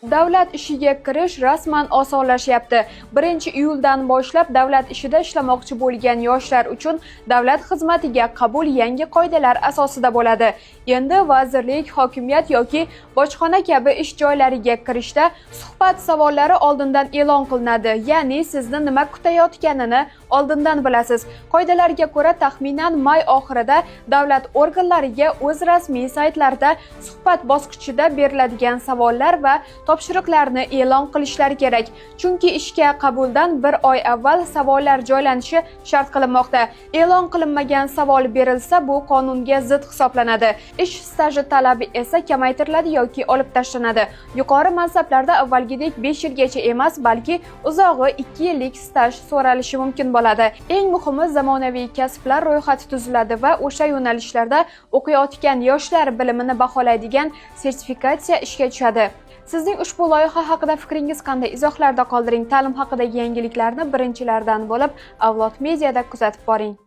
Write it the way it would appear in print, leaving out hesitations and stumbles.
Davlat ishiga kirish rasman osonlashyapti. 1-iyuldan boshlab davlat ishida ishlamoqchi bo'lgan yoshlar uchun davlat xizmatiga qabul yangi qoidalar asosida bo'ladi. Endi vazirlik, hokimiyat yoki bojxona kabi ish joylariga kirishda suhbat savollari oldindan e'lon qilinadi, ya'ni sizni nima kutayotganini oldindan bilasiz. Qoidalarga ko'ra, taxminan may oxirida davlat organlariga o'z rasmiy saytlarida suhbat bosqichida beriladigan savollar va topshiriqlarni e'lon qilishlari kerak. Chunki ishga qabuldan 1 oy avval savollar joylanishi shart qilinmoqda. E'lon qilinmagan savol berilsa, bu qonunga zid hisoblanadi. Ish staji talabi esa kamaytiriladi yoki olib tashlanadi. Yuqori mansablarda avvalgidek 5 yilgacha emas, balki uzog'i 2 yillik staj so'ralishi mumkin bo'ladi. Eng muhimi, zamonaviy kasblar ro'yxati tuziladi va o'sha yo'nalishlarda o'qiyotgan yoshlar bilimini baholaydigan sertifikatsiya ishga tushadi. Sizning ushbu loyiha haqida fikringiz qanday? Izohlarda qoldiring. Ta'lim haqidagi yangiliklarni birinchilardan bo'lib Avlod Mediada kuzatib boring.